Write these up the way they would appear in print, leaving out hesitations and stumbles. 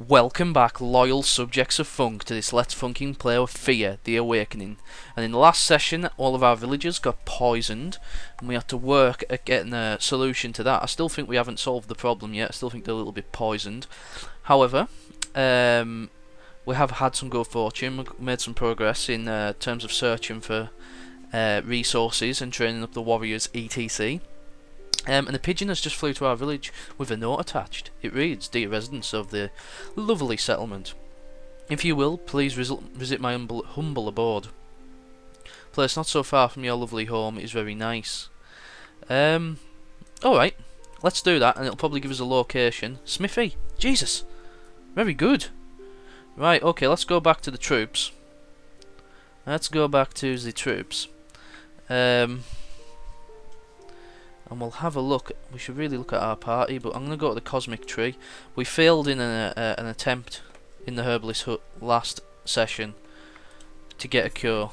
Welcome back, loyal subjects of Funk, to this Let's Funking play of Fear, the Awakening. And in the last session, all of our villagers got poisoned, and we had to work at getting a solution to that. I still think we haven't solved the problem yet. I still think they're a little bit poisoned. However, we have had some good fortune. We've made some progress in terms of searching for resources and training up the warriors, etc. And the pigeon has just flew to our village with a note attached. It reads, "Dear residents of the lovely settlement, if you will, please visit my humble abode. Place not so far from your lovely home is very nice." Alright, let's do that, and it'll probably give us a location. Smithy! Jesus! Very good. Right, okay, let's go back to the troops. And we'll have a look. We should really look at our party, but I'm going to go to the Cosmic Tree. We failed in an attempt in the Herbalist Hut last session to get a cure.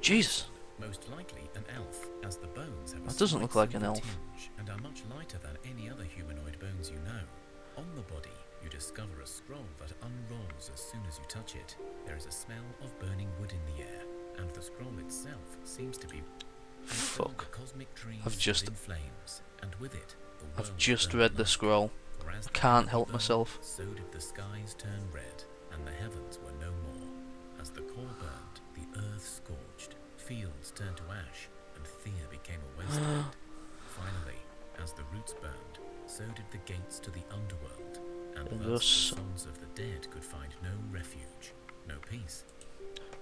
Jesus! Most likely an elf, as the bones have That doesn't look like an elf. and are much lighter than any other humanoid bones you know. On the body, you discover a scroll that unrolls as soon as you touch it. There is a smell of burning wood in the air, and the scroll itself seems to be Fuck. I've just flames, and with it, I've just read the scroll. I can't help myself. So did the skies turn red, and the heavens were no more. As the core burned, the earth scorched, fields turned to ash, and Thea became a wasteland. Finally, as the roots burned, so did the gates to the underworld, and thus the souls of the dead could find no refuge, no peace.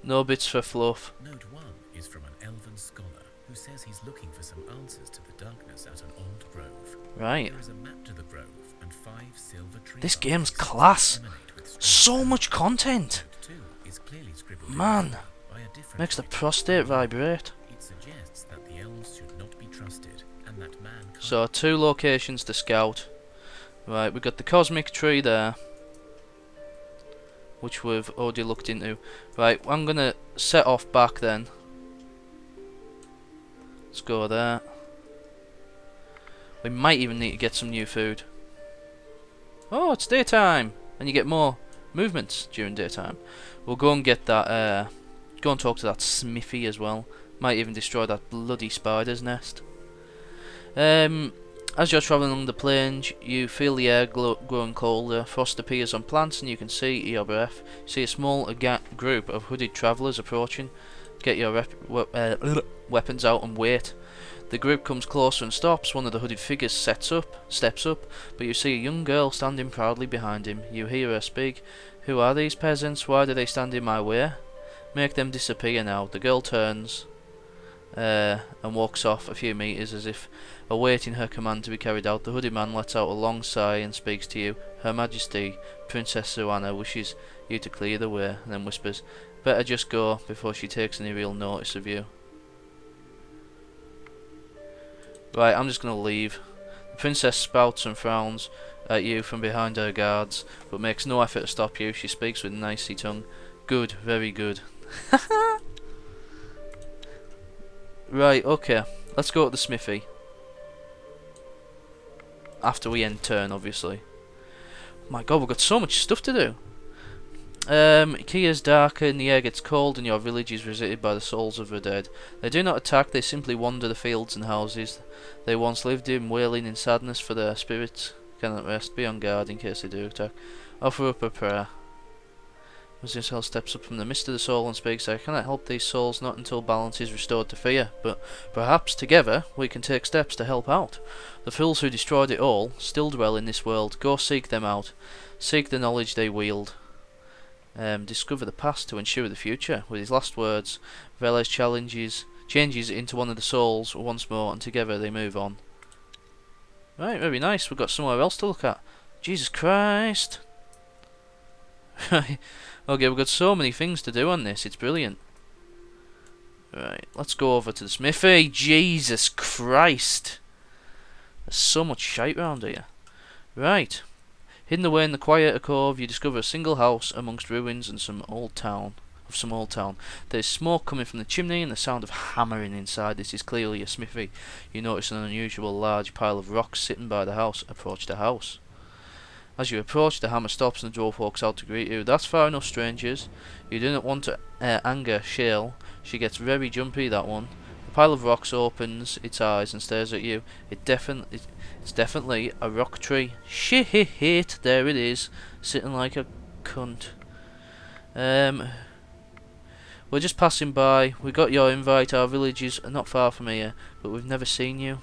No bits for fluff. Note 1 is from an elven scholar who says he's looking for some answers to the darkness at an old grove. Right. There is a map to the grove and 5 silver tree This barks game's class. So much content. Note 2 is clearly scribbled Man, by a different makes the writer. prostate vibrate. It suggests that the elves should not be trusted and that man can't. So 2 locations to scout. Right, we've got the Cosmic Tree there, which we've already looked into. Right, I'm gonna set off back then. Let's go there. We might even need to get some new food. Oh, it's daytime! And you get more movements during daytime. We'll go and get that, go and talk to that Smithy as well. Might even destroy that bloody spider's nest. As you're travelling along the plains, you feel the air growing colder. Frost appears on plants and you can see your breath. You see a small group of hooded travellers approaching. Get your weapons out and wait. The group comes closer and stops. One of the hooded figures steps up, but you see a young girl standing proudly behind him. You hear her speak. "Who are these peasants? Why do they stand in my way? Make them disappear now." The girl turns and walks off a few metres as if awaiting her command to be carried out. The hooded man lets out a long sigh and speaks to you. "Her Majesty, Princess Suana, wishes you to clear the way," and then whispers, "Better just go before she takes any real notice of you." Right, I'm just going to leave. The princess spouts and frowns at you from behind her guards, but makes no effort to stop you. She speaks with a nicey tongue. "Good, very good." Right, okay. Let's go to the smithy. After we end turn, obviously. My god, we've got so much stuff to do. Kia's darker and the air gets cold and your village is visited by the souls of the dead. They do not attack, they simply wander the fields and houses they once lived in, wailing in sadness for their spirits cannot rest. Be on guard in case they do attack. Offer up a prayer. Mrs. steps up from the mist of the soul and speaks. "I cannot help these souls, not until balance is restored to fear, but perhaps together we can take steps to help out. The fools who destroyed it all still dwell in this world. Go seek them out. Seek the knowledge they wield. Discover the past to ensure the future." With his last words, Velez changes into one of the souls once more, and together they move on. Right, very nice. We've got somewhere else to look at. Jesus Christ! Right, okay, we've got so many things to do on this. It's brilliant. Right, let's go over to the smithy. Jesus Christ! There's so much shite around here. Right. Hidden away in the quiet cove, you discover a single house amongst ruins and some old town. There is smoke coming from the chimney and the sound of hammering inside. This is clearly a smithy. You notice an unusual large pile of rocks sitting by the house. Approach the house. As you approach, the hammer stops and the dwarf walks out to greet you. That's far enough, strangers. You do not want to anger Shale. She gets very jumpy, that one. The pile of rocks opens its eyes and stares at you. It's definitely a rock tree. Shit, there it is, sitting like a cunt. We're just passing by. We got your invite. Our village is not far from here, but we've never seen you.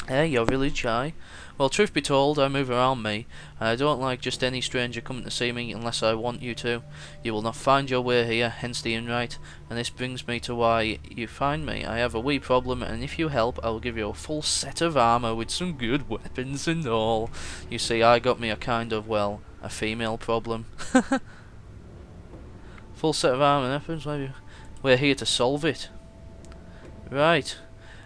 Your village, aye? Well, truth be told, I move around me, and I don't like just any stranger coming to see me unless I want you to. You will not find your way here, hence the invite, and this brings me to why you find me. I have a wee problem, and if you help, I will give you a full set of armour with some good weapons and all. You see, I got me a kind of, well, a female problem. Full set of armour and weapons, maybe. We're here to solve it. Right.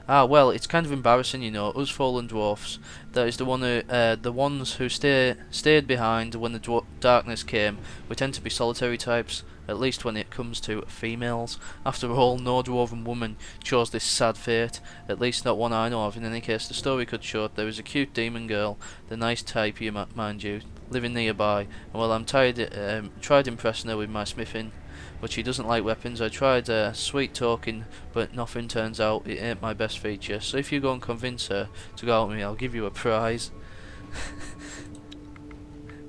Ah, well, it's kind of embarrassing, you know, us fallen dwarfs. That is the ones who stayed behind when the darkness came. We tend to be solitary types, at least when it comes to females. After all, no dwarven woman chose this sad fate, at least not one I know of. In any case, the story cut short, there is a cute demon girl, the nice type, mind you, living nearby. And well, I'm tried impressing her with my smithing, but she doesn't like weapons. I tried sweet talking, but nothing. Turns out it ain't my best feature. So if you go and convince her to go out with me, I'll give you a prize.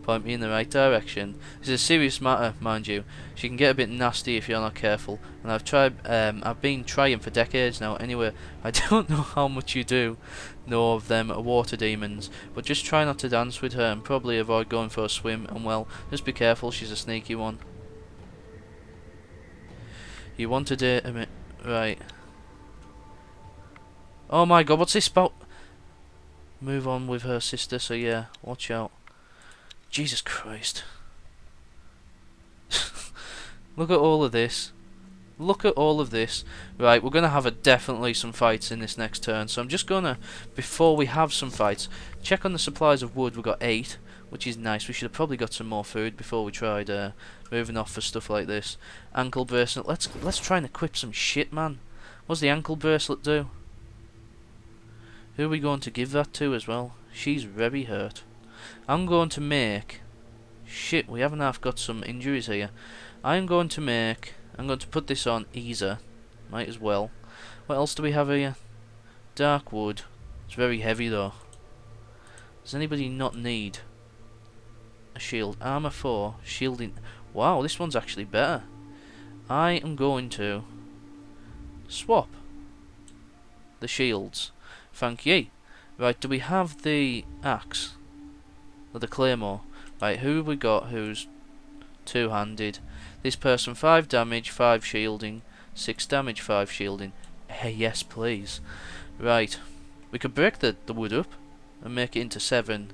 Point me in the right direction. This is a serious matter, mind you. She can get a bit nasty if you're not careful, and I've been trying for decades now. Anyway, I don't know how much you do know of them water demons, but just try not to dance with her and probably avoid going for a swim, and well, just be careful, she's a sneaky one. You want to date a right. Oh my god, what's this about? Move on with her sister, so yeah, watch out. Jesus Christ. Look at all of this. Look at all of this. Right, we're going to have definitely some fights in this next turn, so I'm just going to, before we have some fights, check on the supplies of wood. We've got 8, which is nice. We should have probably got some more food before we tried moving off for stuff like this. Ankle bracelet. Let's try and equip some shit, man. What's the ankle bracelet do? Who are we going to give that to as well? She's very hurt. I'm going to make... Shit, we haven't half got some injuries here. I'm going to put this on Easer. Might as well. What else do we have here? Dark wood. It's very heavy though. Does anybody not need a shield? Armor 4. Shielding. Wow, this one's actually better. I am going to swap the shields. Thank ye. Right, do we have the axe? Or the claymore? Right, who have we got who's two-handed? This person 5 damage, 5 shielding, 6 damage, 5 shielding. Hey, yes please. Right, we could break the wood up and make it into 7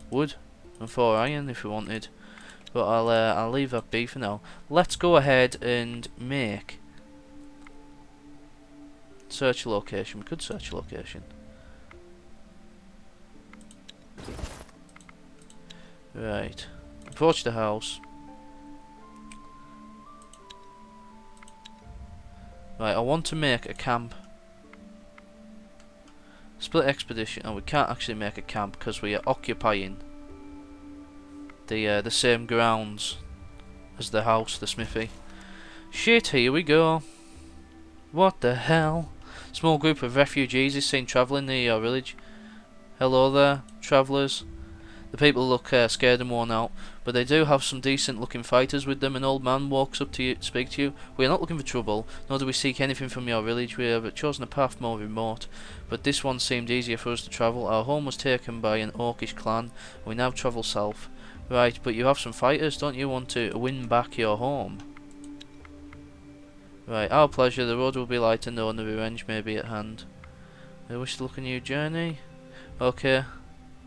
wood and 4 iron if we wanted, but I'll leave that be for now. Let's go ahead and make search location. We could search location. Right, approach the house. Right, I want to make a camp. Split expedition. Oh, we can't actually make a camp because we are occupying the same grounds as the house, the smithy. Shit, here we go. What the hell? Small group of refugees is seen travelling near your village. Hello there, travellers. The people look scared and worn out, but they do have some decent looking fighters with them. An old man walks up to you to speak to you. We are not looking for trouble, nor do we seek anything from your village. We have chosen a path more remote, but this one seemed easier for us to travel. Our home was taken by an orcish clan, and we now travel south. Right, but you have some fighters, don't you want to win back your home? Right, our pleasure. The road will be light and known, the revenge may be at hand. I wish to look a new journey. Okay.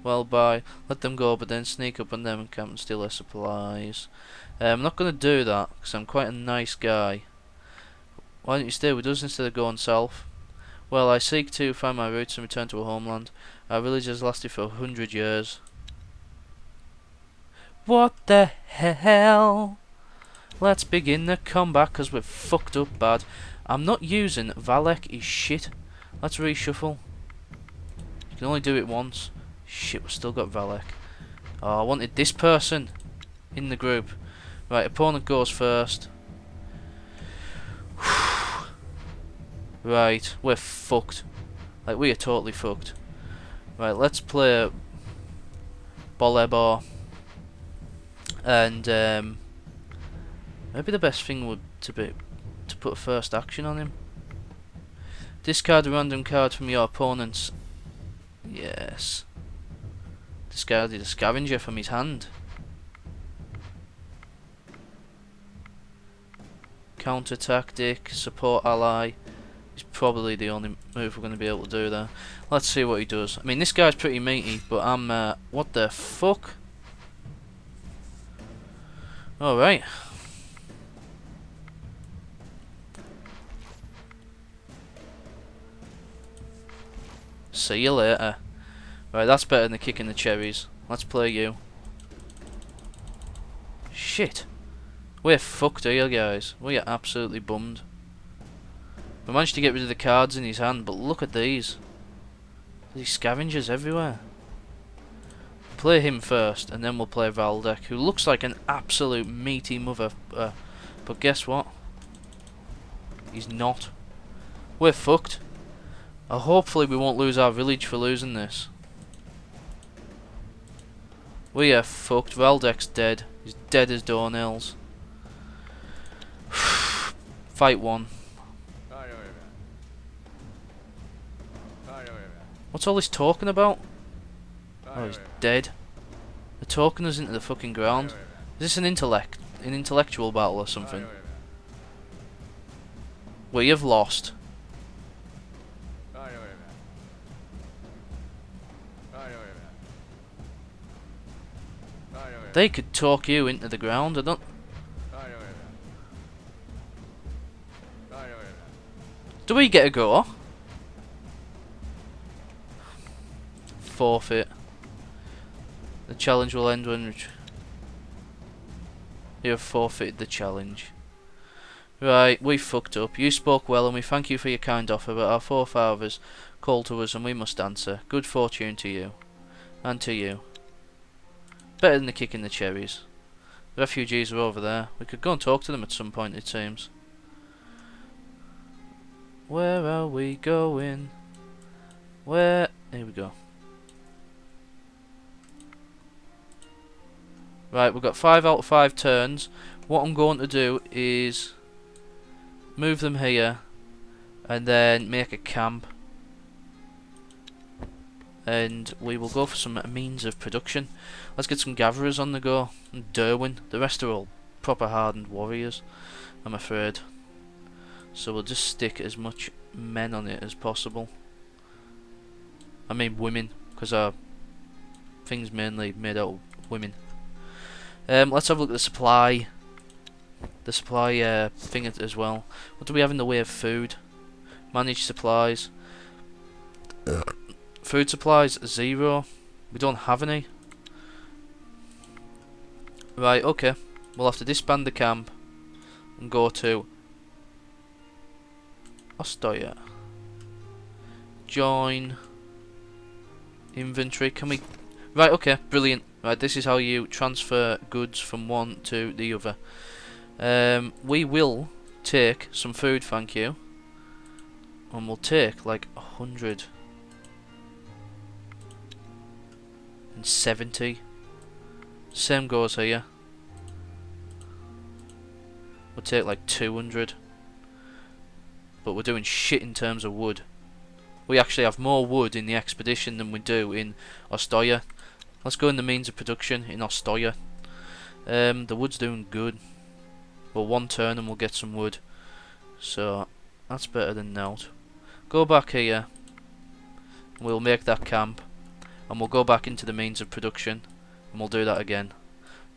Well, bye. Let them go, but then sneak up on them and camp and steal their supplies. I'm not going to do that, because I'm quite a nice guy. Why don't you stay with us instead of going south? Well, I seek to find my roots and return to a homeland. Our village has lasted for 100 years. What the hell? Let's begin the combat, because we're fucked up bad. I'm not using Valek is shit. Let's reshuffle. You can only do it once. Shit, we've still got Valek. Oh, I wanted this person in the group. Right, opponent goes first. Right, we're fucked. Like, we are totally fucked. Right, let's play Bolebor. And maybe the best thing would be to put a first action on him. Discard a random card from your opponent's. Yes. Discarded a scavenger from his hand. Counter tactic, support ally is probably the only move we're going to be able to do there. Let's see what he does. I mean, this guy's pretty meaty, but I'm what the fuck? Alright. See you later. Right, that's better than kicking the cherries. Let's play you. Shit. We're fucked here, guys. We are absolutely bummed. We managed to get rid of the cards in his hand, but look at these. These scavengers everywhere. Play him first, and then we'll play Valdek, who looks like an absolute meaty mother. But guess what? He's not. We're fucked. Hopefully we won't lose our village for losing this. We are fucked. Valdek's dead. He's dead as doornails. Fight one. What's all this talking about? Oh, he's dead. They're talking us into the fucking ground. Is this an intellectual battle or something? We have lost. They could talk you into the ground. I don't. Do we get a go? Forfeit. The challenge will end when you have forfeited the challenge. Right, we fucked up. You spoke well and we thank you for your kind offer, but our forefathers called to us and we must answer. Good fortune to you. And to you. Better than the kick in the cherries. The refugees are over there. We could go and talk to them at some point, it seems. Where are we going? Where? Here we go. Right, we've got 5 out of 5 turns. What I'm going to do is move them here and then make a camp. And we will go for some means of production. Let's get some gatherers on the go. And Derwin. The rest are all proper hardened warriors, I'm afraid. So we'll just stick as much men on it as possible. I mean women, because our thing's mainly made out of women. Let's have a look at the supply. The supply thing as well. What do we have in the way of food? Manage supplies. Food supplies 0. We don't have any. Right, okay. We'll have to disband the camp and go to Ostoya. Join inventory. Can we? Right, okay, brilliant. Right, this is how you transfer goods from one to the other. We will take some food, thank you. And we'll take like 170. Same goes here. We'll take like 200. But we're doing shit in terms of wood. We actually have more wood in the expedition than we do in Ostoya. Let's go in the means of production in Ostoya. The wood's doing good. Well, one turn and we'll get some wood. So, that's better than naught. Go back here. We'll make that camp. And we'll go back into the means of production. And we'll do that again.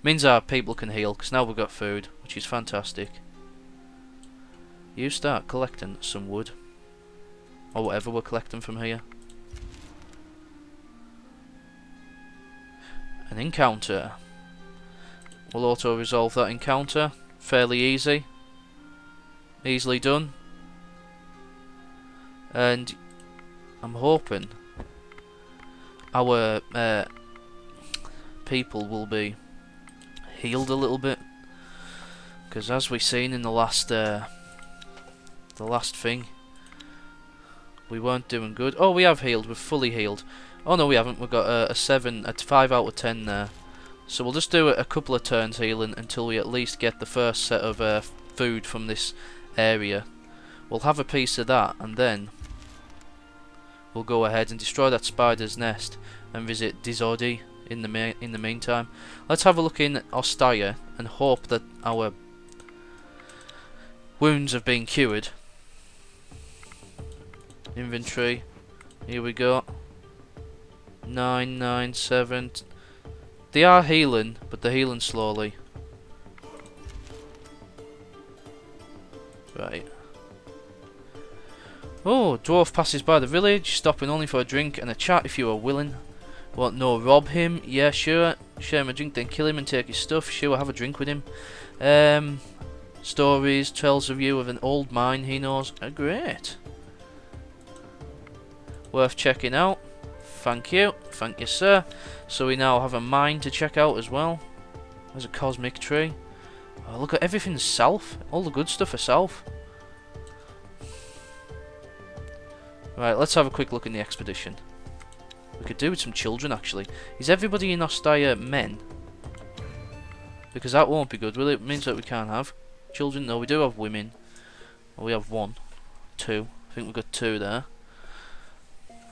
Means our people can heal, because now we've got food, which is fantastic. You start collecting some wood. Or whatever we're collecting from here. An encounter. We'll auto-resolve that encounter. Fairly easy. Easily done. And I'm hoping our people will be healed a little bit, because as we seen in the last thing, we weren't doing good. Oh, we have healed. We're fully healed. Oh no, we haven't. We've got a 5 out of 10 there. So we'll just do a couple of turns healing until we at least get the first set of food from this area. We'll have a piece of that, and then we'll go ahead and destroy that spider's nest and visit Dizodi in the meantime. Let's have a look in Ostia and hope that our wounds have been cured. Inventory. Here we go. 997. They are healing, but they're healing slowly. Right. Oh, dwarf passes by the village, stopping only for a drink and a chat if you are willing. Want no rob him? Yeah, sure. Share him a drink, then kill him and take his stuff. Sure, have a drink with him. Stories, tells of you of an old mine he knows. Great. Worth checking out. Thank you. Thank you, sir. So we now have a mine to check out as well. There's a cosmic tree. Oh, look at everything south. All the good stuff is south. Right, let's have a quick look in the expedition. We could do with some children, actually. Is everybody in Ostia men? Because that won't be good, will it? It means that we can't have children. No, we do have women. Well, we have 1, 2. I think we've got 2 there.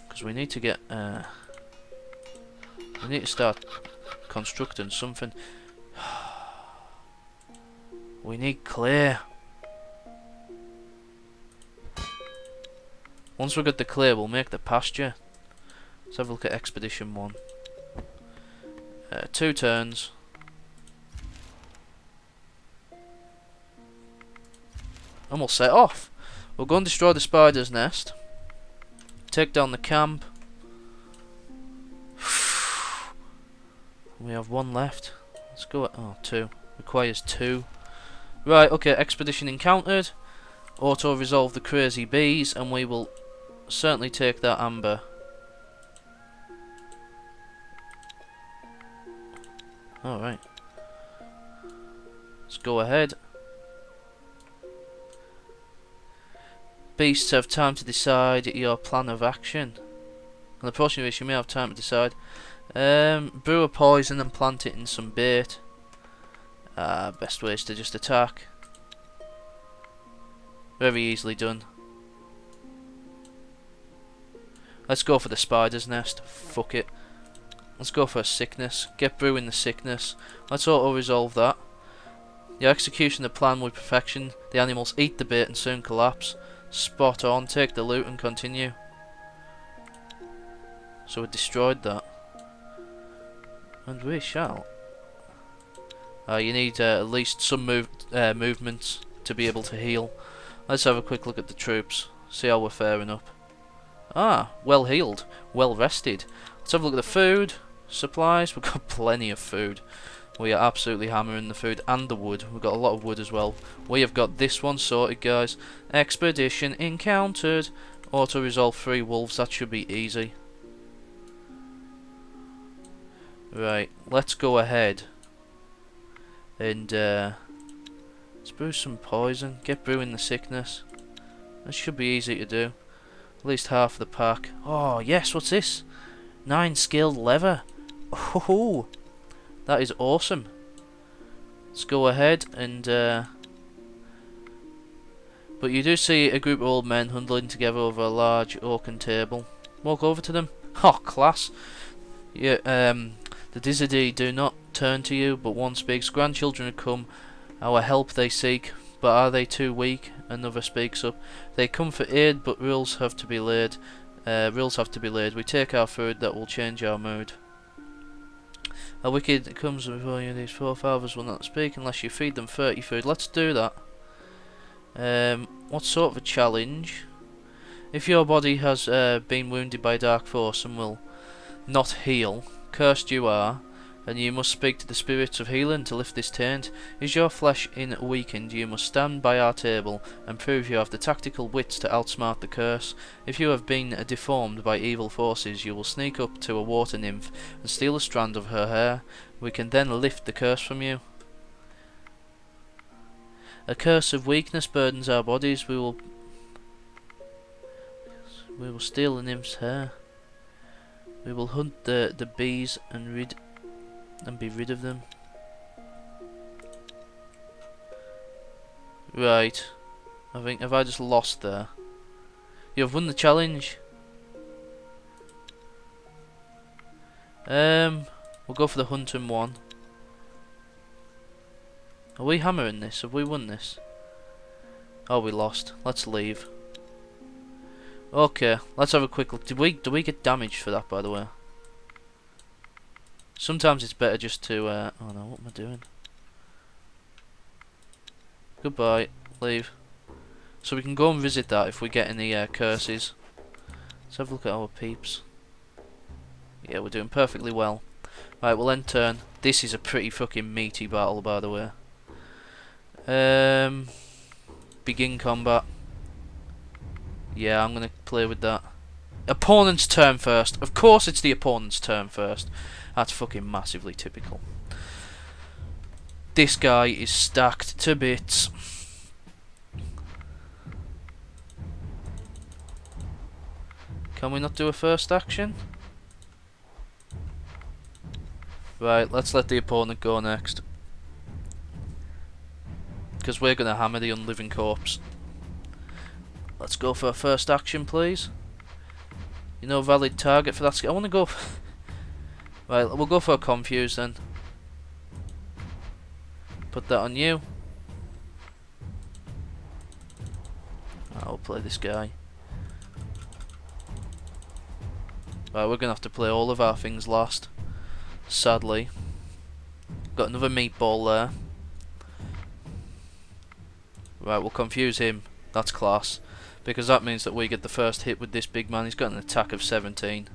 Because we need to get... we need to start constructing something. We need clay. Once we get the clay, we'll make the pasture. Let's have a look at Expedition 1. 2 turns. And we'll set off. We'll go and destroy the spider's nest. Take down the camp. We have 1 left. Let's go. Oh, 2. Requires 2. Right, okay, expedition encountered. Auto-resolve the crazy bees, and we will certainly take that amber. Alright. Let's go ahead. Beasts have time to decide your plan of action. On the portion of which you may have time to decide. Brew a poison and plant it in some bait. Best way is to just attack. Very easily done. Let's go for the spider's nest. Fuck it. Let's go for a sickness. Get brewing the sickness. Let's auto-resolve that. Your execution of the plan with perfection. The animals eat the bait and soon collapse. Spot on. Take the loot and continue. So we destroyed that. And we shall. You need at least some movements to be able to heal. Let's have a quick look at the troops. See how we're faring up. Well healed. Well rested. Let's have a look at the food. Supplies. We've got plenty of food. We are absolutely hammering the food and the wood. We've got a lot of wood as well. We have got this one sorted, guys. Expedition encountered. Auto-resolve 3 wolves. That should be easy. Right. Let's go ahead. And let's brew some poison. Get brewing the sickness. That should be easy to do. At least half of the pack. Oh yes, what's this? 9 skilled leather. Oh, that is awesome. Let's go ahead and but you do see a group of old men huddling together over a large oaken table. Walk over to them. Oh, class. Yeah, the Dizadi do not turn to you, but one speaks. Grandchildren have come, our help they seek, but are they too weak? Another speaks up. They come for aid, but rules have to be laid. We take our food, that will change our mood. A wicked comes before you, these forefathers will not speak unless you feed them 30 food. Let's do that. What sort of a challenge? If your body has been wounded by a dark force and will not heal, cursed you are. and you must speak to the spirits of healing to lift this taint. Is your flesh weakened, you must stand by our table and prove you have the tactical wits to outsmart the curse. If you have been deformed by evil forces, you will sneak up to a water nymph and steal a strand of her hair. We can then lift the curse from you. A curse of weakness burdens our bodies. We will steal the nymph's hair. We will hunt the bees and be rid of them. Right. Have I just lost there? You have won the challenge. We'll go for the hunting one. Are we hammering this? Have we won this? Oh, we lost. Let's leave. Okay, let's have a quick look. Do we get damaged for that, by the way? Sometimes it's better just to oh no, what am I doing? Goodbye. Leave. So we can go and visit that if we get any curses. Let's have a look at our peeps. Yeah, we're doing perfectly well. Right, we'll end turn. This is a pretty fucking meaty battle, by the way. Begin combat. Yeah, I'm gonna play with that. Opponent's turn first. Of course it's the opponent's turn first. That's fucking massively typical. This guy is stacked to bits. Can we not do a first action? Right, let's let the opponent go next. Because we're going to hammer the unliving corpse. Let's go for a first action, please. You know, valid target for that skill. I want to go... Right, we'll go for a confuse then. Put that on you. I'll play this guy. Right, we're going to have to play all of our things last. Sadly. Got another meatball there. Right, we'll confuse him. That's class. Because that means that we get the first hit with this big man. He's got an attack of 17.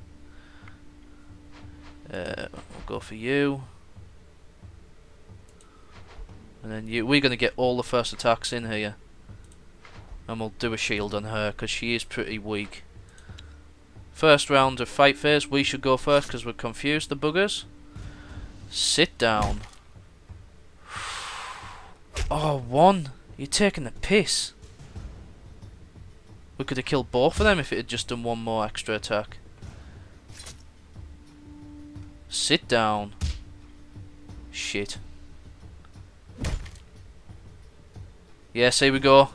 We'll go for you. And then you. We're going to get all the first attacks in here. And we'll do a shield on her because she is pretty weak. First round of fight phase. We should go first because we're confused, the buggers. Sit down. Oh, one. You're taking the piss. We could have killed both of them if it had just done one more extra attack. Sit down. Shit. Yes, here we go.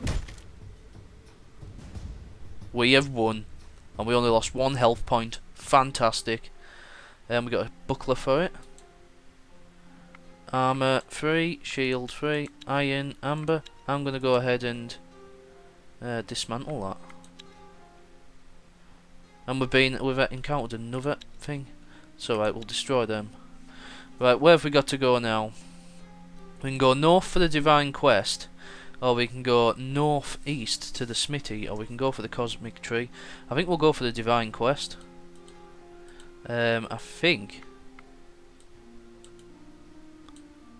We have won. And we only lost 1 health point. Fantastic. And we got a buckler for it. Armor 3, shield 3, iron, amber. I'm going to go ahead and dismantle that. And we've encountered another thing. So right, we'll destroy them. Right, where have we got to go now? We can go north for the Divine Quest, or we can go northeast to the Smithy, or we can go for the Cosmic Tree. I think we'll go for the Divine Quest. I think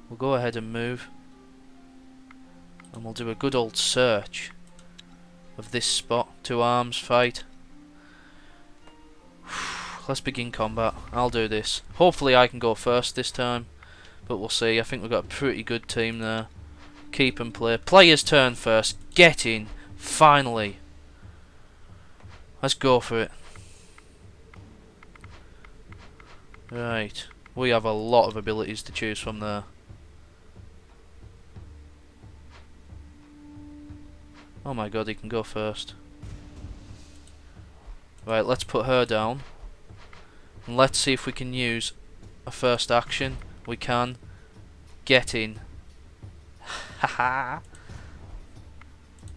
we'll go ahead and move, and we'll do a good old search of this spot. 2 arms fight. Let's begin combat. I'll do this. Hopefully I can go first this time, but we'll see. I think we've got a pretty good team there. Keep and play. Player's turn first. Get in. Finally. Let's go for it. Right. We have a lot of abilities to choose from there. Oh my god, he can go first. Right, let's put her down. And let's see if we can use a first action. We can. Get in. Haha.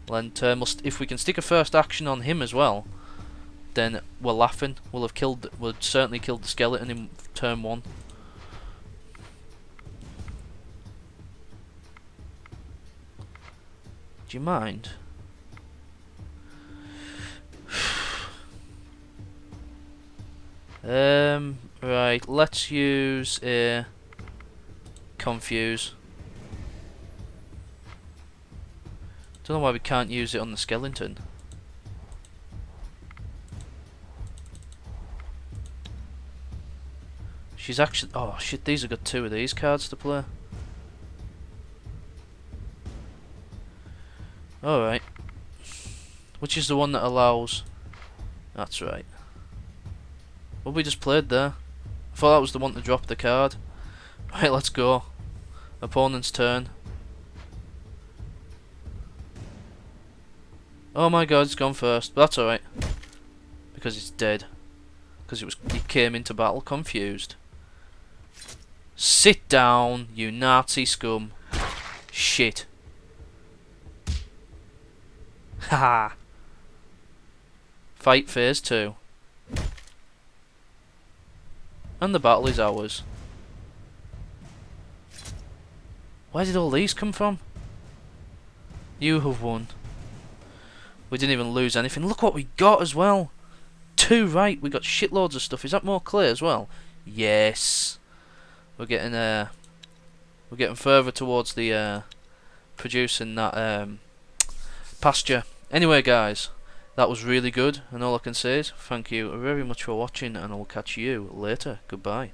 If we can stick a first action on him as well, then we're laughing. We'll certainly killed the skeleton in turn 1. Do you mind? Right, let's use a confuse. Don't know why we can't use it on the skeleton. She's actually... Oh shit, these have got 2 of these cards to play. Alright. Which is the one that allows... That's right. What we just played there? I thought that was the one to drop the card. Right, let's go. Opponent's turn. Oh my god, it's gone first. But that's alright. Because it's dead. Because it came into battle confused. Sit down, you Nazi scum. Shit. Haha. Fight phase 2. And the battle is ours. Where did all these come from? You have won. We didn't even lose anything. Look what we got as well. 2 right. We got shitloads of stuff. Is that more clear as well? Yes. We're getting further towards the producing that pasture. Anyway, guys, that was really good, and all I can say is thank you very much for watching, and I'll catch you later. Goodbye.